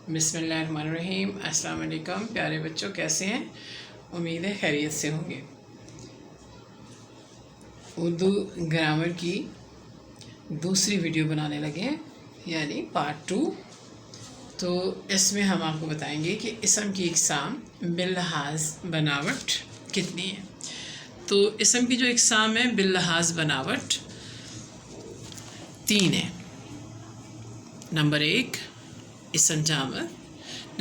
बिस्मिल्लाहिर्रहमानिर्रहीम। अस्सलाम वालेकुम प्यारे बच्चों, कैसे हैं? उम्मीद है खैरियत से होंगे। उर्दू ग्रामर की दूसरी वीडियो बनाने लगे हैं, यानी पार्ट 2। तो इसमें हम आपको बताएंगे कि इसम की इक़साम बिल्लिहाज बनावट कितनी है। तो इसम की जो इक़साम है बिल्लिहाज बनावट 3 है। नंबर 1 इसम जामद,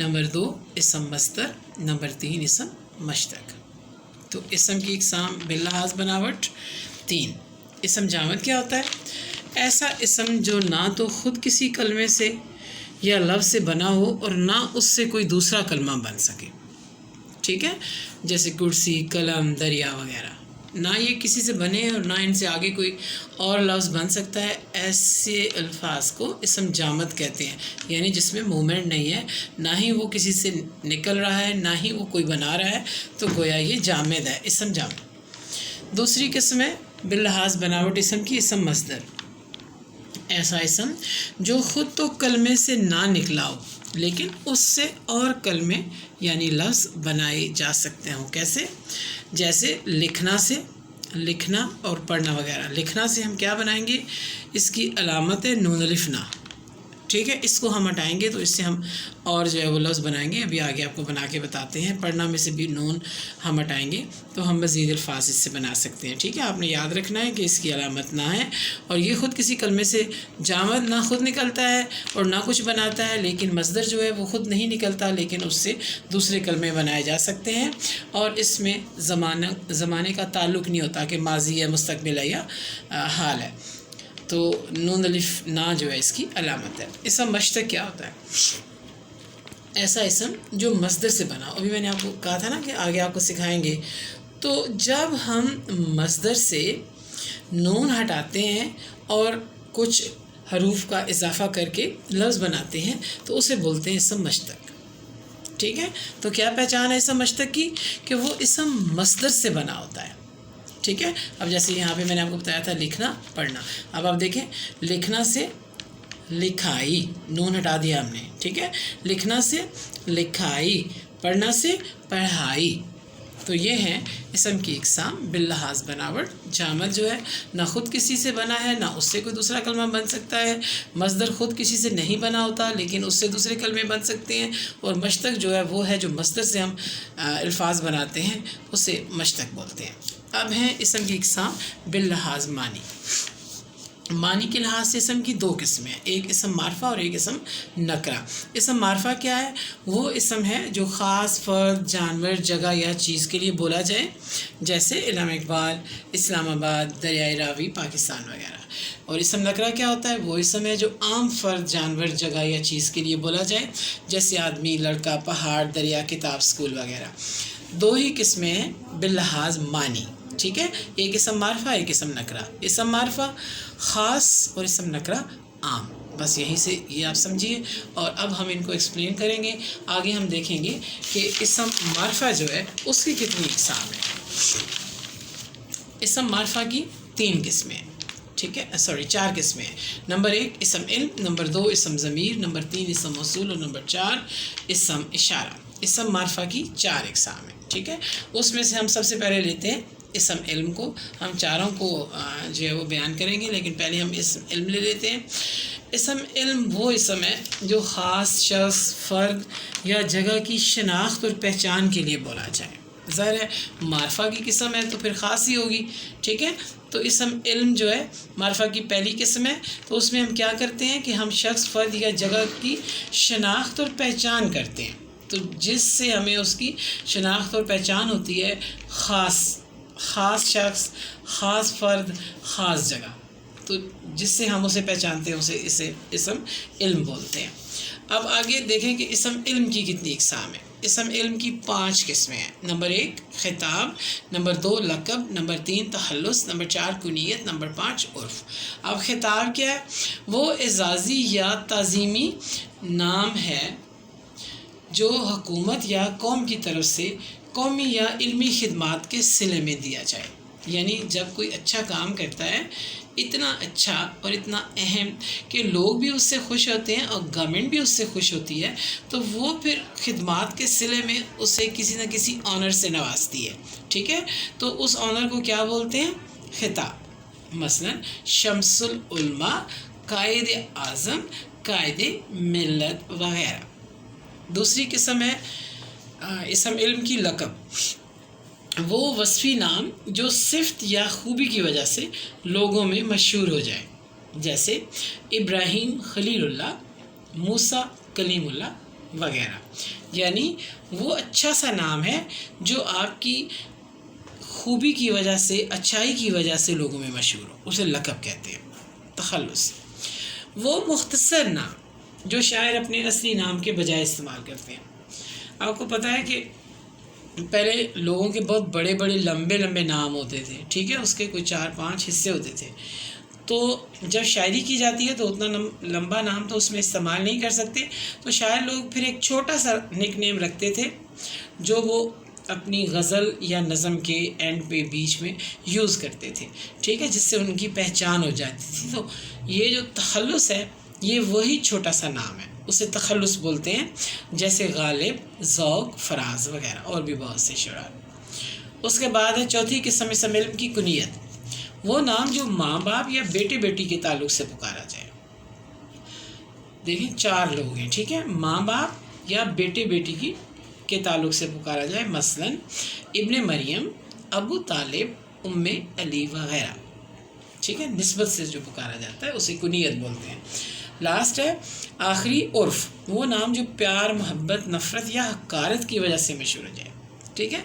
नंबर 2 इसम मस्दर, नंबर 3 इसम मश्तक। तो इसम की इक़साम बिल्लिहाज बनावट 3। इसम जामद क्या होता है? ऐसा इसम जो ना तो ख़ुद किसी कलमे से या लफ्ज़ से बना हो और ना उससे कोई दूसरा कलमा बन सके। ठीक है, जैसे कुर्सी, कलम, दरिया वगैरह। ना ये किसी से बने और ना इनसे आगे कोई और लफ्ज़ बन सकता है। ऐसे अल्फाज को इसम जामद कहते हैं, यानी जिसमें मूवमेंट नहीं है, ना ही वो किसी से निकल रहा है, ना ही वो कोई बना रहा है, तो गोया ये जामद है, इसम जामद। दूसरी किस्म है बिल्लिहाज बनावट इसम की, इसम मस्दर। ऐसा इसम जो ख़ुद तो कलमे से ना निकला हो लेकिन उससे और कलमे यानी लफ्ज़ बनाए जा सकते हों। कैसे? जैसे लिखना से, लिखना और पढ़ना वगैरह। लिखना से हम क्या बनाएंगे? इसकी अलामत है नून अलिफ ना। ठीक है, इसको हम हटाएंगे तो इससे हम और जो है वो लफ्ज़ बनाएंगे। अभी आगे आपको बना के बताते हैं। पढ़ना में से भी नून हम हटाएंगे तो हम मज़ीद अल्फाज इससे बना सकते हैं। ठीक है, आपने याद रखना है कि इसकी अलामत ना है और ये ख़ुद किसी कलमे से जामद ना ख़ुद निकलता है और ना कुछ बनाता है, लेकिन मस्दर जो है वो ख़ुद नहीं निकलता लेकिन उससे दूसरे कलमे बनाए जा सकते हैं। और इसमें ज़माने का ताल्लुक़ नहीं होता कि माजी है, मुस्तक़बिल है या हाल है। तो नून अलिफ ना जो है इसकी अलामत है। इसम मश्तक क्या होता है? ऐसा इसम जो मस्दर से बना। अभी मैंने आपको कहा था ना कि आगे आपको सिखाएंगे। तो जब हम मस्दर से नून हटाते हैं और कुछ हरूफ का इजाफा करके लफ्ज़ बनाते हैं तो उसे बोलते हैं इसम मश्तक। ठीक है, तो क्या पहचान है इसम मश्तक की? कि वो इसम मस्दर से बना होता है। ठीक है, अब जैसे यहाँ पे मैंने आपको बताया था लिखना, पढ़ना। अब आप देखें, लिखना से लिखाई, नून हटा दिया हमने। ठीक है, लिखना से लिखाई, पढ़ना से पढ़ाई। तो ये है इसम की इक़साम बिल्लिहाज बनावट। जामद जो है ना ख़ुद किसी से बना है ना उससे कोई दूसरा कलमा बन सकता है। मस्दर ख़ुद किसी से नहीं बना होता लेकिन उससे दूसरे कलमे बन सकते हैं। और मश्तक जो है वो है जो मस्दर से हम अल्फाज बनाते हैं, उसे मश्तक बोलते हैं। अब हैं इसम की इक़साम बिल्लिहाज मानी। मानी के लिहाज से इसम की 2 किस्में हैं, एक इसम मारफा और एक इसम नकरा। इसम मारफा क्या है? वो इसम है जो ख़ास फ़र्द, जानवर, जगह या चीज़ के लिए बोला जाए, जैसे इलामा इकबाल, इस्लामाबाद, दरियाए रावी, पाकिस्तान वगैरह। और इसम नकरा क्या होता है? वो इसम है जो आम फ़र्द, जानवर, जगह या चीज़ के लिए बोला जाए, जैसे आदमी, लड़का, पहाड़, दरिया, किताब, स्कूल वगैरह। 2 ही किस्में हैं बिल्लिहाज मानी। ठीक है, एक इसम मारफा, एक इसम नकरा। इसम मारफा ख़ास और इसम नकरा आम। बस यहीं से ये आप समझिए। और अब हम इनको एक्सप्लेन करेंगे। आगे हम देखेंगे कि इसम मारफा जो है उसकी कितनी इक़साम है। इसम मारफा की 3 किस्में हैं। ठीक है, 4 किस्में हैं। नंबर 1 इसम इल्म, नंबर 2 इसम ज़मीर, नंबर 3 इसम मौसूल और नंबर 4 इसम इशारा। इसम मारफा की 4 इक़साम है। ठीक है, उसमें से हम सबसे पहले लेते हैं इसम इल्म को। हम चारों को जो है वो बयान करेंगे, लेकिन पहले हम इसम इल्म ले लेते हैं। इसम इल्म वो इसम है जो ख़ास शख्स, फ़र्द या जगह की शनाख्त और पहचान के लिए बोला जाए। ज़ाहिर है मारफा की किस्म है तो फिर ख़ास ही होगी। ठीक है, तो इसम इल्म जो है मारफा की पहली किस्म है। तो उसमें हम क्या करते हैं कि हम शख्स, फ़र्द या जगह की शनाख्त और पहचान करते हैं। तो जिससे हमें उसकी शनाख्त और पहचान होती है, ख़ास शख्स, ख़ास फ़र्द, ख़ास जगह, तो जिससे हम उसे पहचानते हैं इसे इसम इल्म बोलते हैं। अब आगे देखें कि इसम इल्म की कितनी इक़साम है। इसम इल्म की 5 किस्में हैं। नंबर 1 खिताब, नंबर 2 लक़ब, नंबर 3 तहल्लुस, नंबर 4 कुनियत, नंबर 5 उर्फ़। अब खिताब क्या है? वो एज़ाज़ी या ताज़ीमी नाम है जो हुकूमत या कौम की तरफ से कौमी या इल्मी खिदमात के सिले में दिया जाए। यानी जब कोई अच्छा काम करता है اتنا اچھا اور اتنا اہم کہ لوگ بھی اس سے خوش ہوتے ہیں اور گورنمنٹ بھی اس سے خوش ہوتی ہے، تو وہ پھر خدمات کے صلے میں اسے کسی نہ کسی آنر سے نوازتی ہے، ٹھیک ہے؟ تو اس آنر کو کیا بولتے ہیں؟ خطاب۔ مثلا شمس العلماء، قائد اعظم، قائد ملت وغیرہ۔ دوسری قسم ہے اسم علم کی لقب، وہ وصفی نام جو صفت یا خوبی کی وجہ سے لوگوں میں مشہور ہو جائے، جیسے ابراہیم خلیل اللہ، موسیٰ کلیم اللہ وغیرہ۔ یعنی وہ اچھا سا نام ہے جو آپ کی خوبی کی وجہ سے، اچھائی کی وجہ سے لوگوں میں مشہور ہو، اسے لقب کہتے ہیں۔ تخلص، وہ مختصر نام جو شاعر اپنے اصلی نام کے بجائے استعمال کرتے ہیں۔ آپ کو پتہ ہے کہ پہلے لوگوں کے بہت بڑے بڑے لمبے لمبے نام ہوتے تھے، ٹھیک ہے، اس کے کوئی 4-5 حصے ہوتے تھے، تو جب شاعری کی جاتی ہے تو اتنا لمبا نام تو اس میں استعمال نہیں کر سکتے، تو شاعر لوگ پھر ایک چھوٹا سا نک نیم رکھتے تھے جو وہ اپنی غزل یا نظم کے اینڈ پہ بیچ میں یوز کرتے تھے، ٹھیک ہے، جس سے ان کی پہچان ہو جاتی تھی۔ تو یہ جو تخلص ہے یہ وہی چھوٹا سا نام ہے، اسے تخلص بولتے ہیں، جیسے غالب، ذوق، فراز وغیرہ، اور بھی بہت سے شعراء۔ اس کے بعد ہے چوتھی قسم اسم علم کی کنیت، وہ نام جو ماں باپ یا بیٹے بیٹی کے تعلق سے پکارا جائے۔ دیکھیں 4 لوگ ہیں، ٹھیک ہے، ماں باپ یا بیٹے بیٹی کے تعلق سے پکارا جائے، مثلا ابن مریم، ابو طالب، ام علی وغیرہ، ٹھیک ہے، نسبت سے جو پکارا جاتا ہے اسے کنیت بولتے ہیں۔ لاسٹ ہے آخری عرف، وہ نام جو پیار، محبت، نفرت یا حقارت کی وجہ سے مشہور ہو جائے، ٹھیک ہے،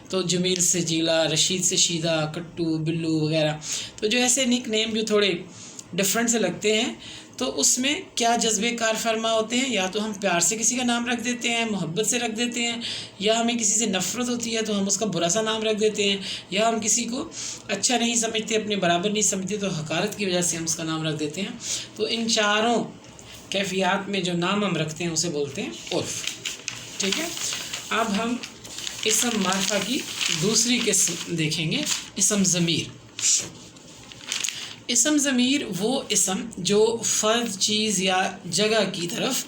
تو جمیل سے جیلا، رشید سے شیدہ، کٹو، بلو وغیرہ۔ تو جو ایسے نک نیم جو تھوڑے ڈفرینٹ سے لگتے ہیں تو اس میں کیا جذبے کار فرما ہوتے ہیں، یا تو ہم پیار سے کسی کا نام رکھ دیتے ہیں، محبت سے رکھ دیتے ہیں، یا ہمیں کسی سے نفرت ہوتی ہے تو ہم اس کا برا سا نام رکھ دیتے ہیں، یا ہم کسی کو اچھا نہیں سمجھتے، اپنے برابر نہیں سمجھتے تو حقارت کی وجہ سے ہم اس کا نام رکھ دیتے ہیں۔ تو ان چاروں کیفیات میں جو نام ہم رکھتے ہیں اسے بولتے ہیں عرف، ٹھیک ہے۔ اب ہم اسم معرفہ کی دوسری قسم دیکھیں گے، اسم ضمیر۔ اسم ضمیر وہ اسم جو فرد، چیز یا جگہ کی طرف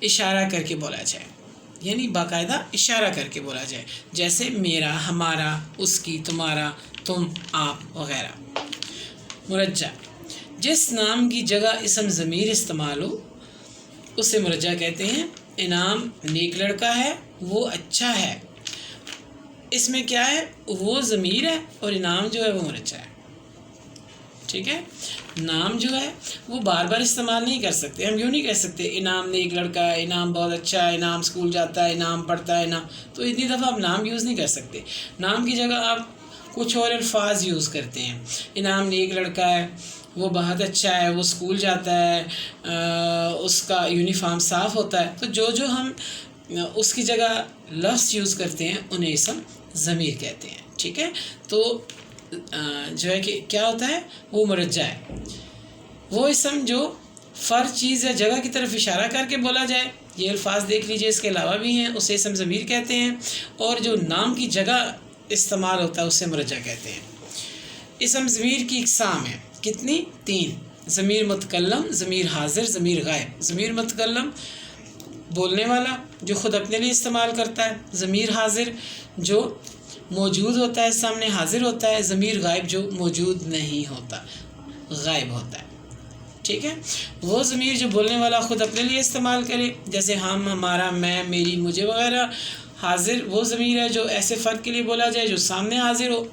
اشارہ کر کے بولا جائے، یعنی باقاعدہ اشارہ کر کے بولا جائے، جیسے میرا، ہمارا، اس کی، تمہارا، تم، آپ وغیرہ۔ مرجع، جس نام کی جگہ اسم ضمیر استعمال ہو اسے مرجع کہتے ہیں۔ انعام نیک لڑکا ہے، وہ اچھا ہے، اس میں کیا ہے، وہ ضمیر ہے اور انعام جو ہے وہ مرجع ہے، ٹھیک ہے۔ نام جو ہے وہ بار بار استعمال نہیں کر سکتے، ہم یوں نہیں کہہ سکتے انعام نیک لڑکا ہے، انعام بہت اچھا ہے، انعام اسکول جاتا ہے، انعام پڑھتا ہے، انعام، تو اتنی دفعہ آپ نام یوز نہیں کر سکتے۔ نام کی جگہ آپ کچھ اور الفاظ یوز کرتے ہیں، انعام نیک لڑکا ہے، وہ بہت اچھا ہے، وہ اسکول جاتا ہے، اس کا یونیفارم صاف ہوتا ہے، تو جو ہم اس کی جگہ لفظ یوز کرتے ہیں انہیں اسم ضمیر کہتے ہیں، ٹھیک ہے۔ تو جو ہے کہ کیا ہوتا ہے، وہ مرجع ہے، وہ اسم جو فرد، چیز یا جگہ کی طرف اشارہ کر کے بولا جائے، یہ الفاظ دیکھ لیجئے، اس کے علاوہ بھی ہیں، اسے اسم ضمیر کہتے ہیں، اور جو نام کی جگہ استعمال ہوتا ہے اسے مرجع کہتے ہیں۔ اسم ضمیر کی اقسام ہیں، کتنی؟ 3۔ ضمیر متکلم، ضمیر حاضر، ضمیر غائب۔ ضمیر متکلم بولنے والا جو خود اپنے لیے استعمال کرتا ہے، ضمیر حاضر جو موجود ہوتا ہے، سامنے حاضر ہوتا ہے، ضمیر غائب جو موجود نہیں ہوتا، غائب ہوتا ہے، ٹھیک ہے۔ وہ ضمیر جو بولنے والا خود اپنے لیے استعمال کرے، جیسے ہم، ہمارا، میں، میری، مجھے وغیرہ۔ حاضر وہ ضمیر ہے جو ایسے فرد کے لیے بولا جائے جو سامنے حاضر ہو،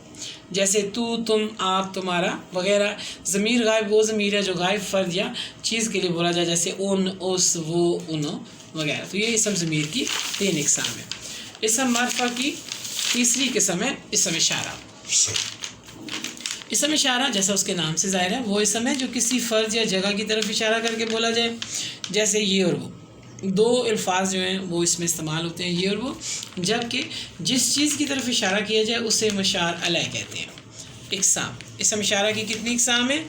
جیسے تو، تم، آپ، تمہارا وغیرہ۔ ضمیر غائب وہ ضمیر ہے جو غائب فرد یا چیز کے لیے بولا جائے، جیسے ان، اس، وہ، انہوں وغیرہ۔ تو یہ اسم ضمیر کی 3 اقسام ہیں۔ اسم معرفہ کی تیسری قسم ہے اسم اشارہ۔ اسم اشارہ جیسا اس کے نام سے ظاہر ہے، وہ اسم ہے جو کسی فرد یا جگہ کی طرف اشارہ کر کے بولا جائے، جیسے یہ اور وہ۔ 2 الفاظ جو ہیں وہ اس میں استعمال ہوتے ہیں، یہ اور وہ، جبکہ جس چیز کی طرف اشارہ کیا جائے اسے مشار علیہ کہتے ہیں۔ اقسام، اسم اشارہ کی کتنی اقسام ہیں؟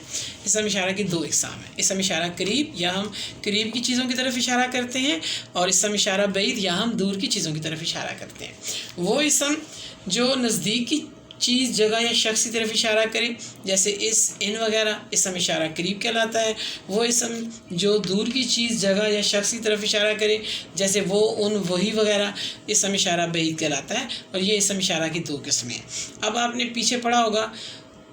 اسم اشارہ کی 2 اقسام ہیں۔ اسم اشارہ قریب، یا ہم قریب کی چیزوں کی طرف اشارہ کرتے ہیں، اور اسم اشارہ بعید، یا ہم دور کی چیزوں کی طرف اشارہ کرتے ہیں۔ وہ اسم جو نزدیک کی चीज़, जगह या शख्स की तरफ इशारा करे, जैसे इस, इन वगैरह, इसम इशारा करीब कहलाता है। वो इसम जो दूर की चीज़, जगह या शख्स की तरफ इशारा करे, जैसे वो, उन, वही वगैरह, इसम इशारा बईद कहलाता है। और ये इसम इशारा की 2 किस्में हैं। अब आपने पीछे पढ़ा होगा,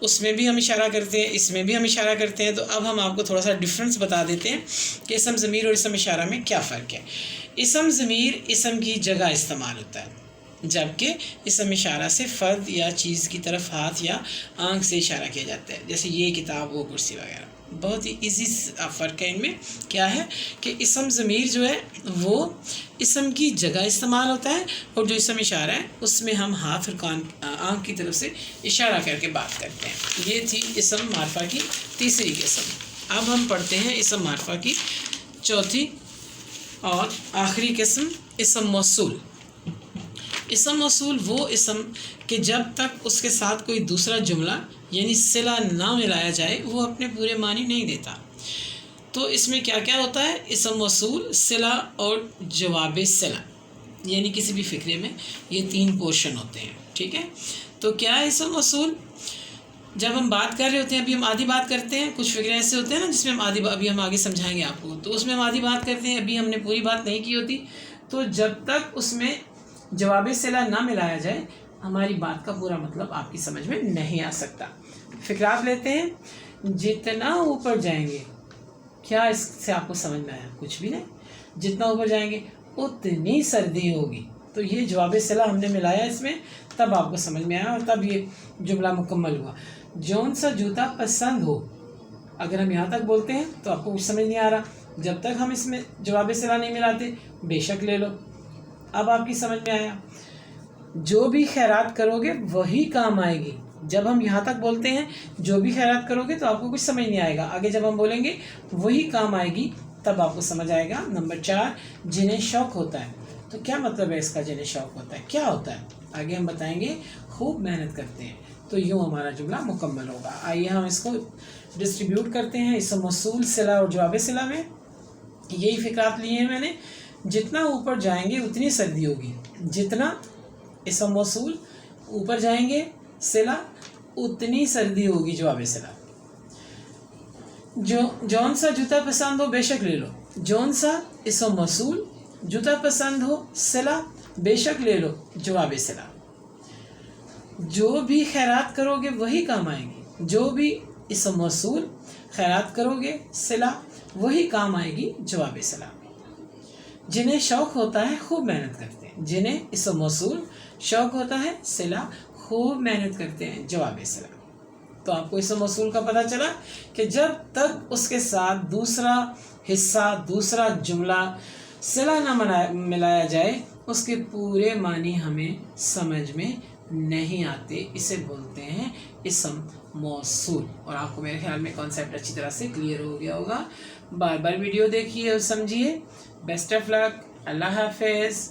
उसमें भी हम इशारा करते हैं, इसमें भी हम इशारा करते हैं। तो अब हम आपको थोड़ा सा डिफरेंस बता देते हैं कि इसम ज़मीर और इसम इशारा में क्या फ़र्क है। इसम ज़मीर इसम की जगह इस्तेमाल होता है, जबकि इसम इशारा से फ़र्द या चीज़ की तरफ हाथ या आंख से इशारा किया जाता है, जैसे ये किताब, वो कुर्सी वगैरह। बहुत ही इजी फ़र्क है इनमें। क्या है कि इसम ज़मीर जो है वो इसम की जगह इस्तेमाल होता है, और जो इसम इशारा है उसमें हम हाथ और कान, आँख की तरफ से इशारा करके बात करते हैं। ये थी इसम मारफा की तीसरी किस्म। अब हम पढ़ते हैं इसम मारफा की चौथी और आखिरी किस्म, इसम मौसूल। इसम मौसूल वो इसम कि जब तक उसके साथ कोई दूसरा जुमला यानी सिला ना मिलाया जाए वो अपने पूरे मानी नहीं देता। तो इसमें क्या क्या होता है, इसम मौसूल, सिला और जवाब सिला, यानी किसी भी फ़िक्रे में ये 3 पोर्शन होते हैं। ठीक है, तो क्या है इसम मौसूल? जब हम बात कर रहे होते हैं, अभी हम आधी बात करते हैं, कुछ फ़िक्रे ऐसे होते हैं ना जिसमें हम आधी, अभी हम आगे समझाएंगे आपको, तो उसमें हम आधी बात करते हैं, अभी हमने पूरी बात नहीं की होती। तो जब तक उसमें जवाब सिला ना मिलाया जाए हमारी बात का पूरा मतलब आपकी समझ में नहीं आ सकता। फ़िक्रात लेते हैं, जितना ऊपर जाएंगे, क्या इससे आपको समझ में आया? कुछ भी नहीं। जितना ऊपर जाएंगे उतनी सर्दी होगी। तो ये जवाब सिला हमने मिलाया इसमें, तब आपको समझ में आया और तब ये जुमला मुकम्मल हुआ। जौन सा जूता पसंद हो, अगर हम यहाँ तक बोलते हैं तो आपको कुछ समझ नहीं आ रहा, जब तक हम इसमें जवाब सिला नहीं मिलाते बेशक ले लो। अब आपकी समझ में आया। जो भी खैरात करोगे वही काम आएगी। जब हम यहाँ तक बोलते हैं जो भी खैरात करोगे तो आपको कुछ समझ नहीं आएगा, आगे जब हम बोलेंगे वही काम आएगी तब आपको समझ आएगा। नंबर 4, जिन्हें शौक़ होता है। तो क्या मतलब है इसका, जिन्हें शौक़ होता है क्या होता है, आगे हम बताएंगे। खूब मेहनत करते हैं। तो यूँ हमारा जुमला मुकम्मल होगा। आइए हम इसको डिस्ट्रीब्यूट करते हैं इसम मौसूल, सिला और जवाब सिला में। यही फ़िक्रात लिए हैं मैंने। जितना ऊपर जाएंगे उतनी सर्दी होगी। जितना इसम मौसूल, ऊपर जाएंगे सिला, उतनी सर्दी होगी जवाब सिला। जौन सा जूता पसंद हो बेशक ले लो। जौन सा इसम मौसूल, जूता पसंद हो, सिला, बेशक ले लो जवाब सिला। जो भी खैरात करोगे वही काम आएगी। जो भी इसम मौसूल, खैरात करोगे, सिला, वही काम आएगी जवाब सिला। जिन्हें शौक़ होता है खूब मेहनत करते हैं। जिन्हें इसम मौसूल, शौक़ होता है, सिला, खूब मेहनत करते हैं जवाब सिला। तो आपको इसम मौसूल का पता चला कि जब तक उसके साथ दूसरा हिस्सा, दूसरा जुमला सिला ना मिलाया जाए उसके पूरे मानी हमें समझ में नहीं आते। इसे बोलते हैं इसम मौसूल। और आपको मेरे ख्याल में कॉन्सेप्ट अच्छी तरह से क्लियर हो गया होगा। बार बार वीडियो देखिए और समझिए। Best of luck. अल्लाह हाफिज़।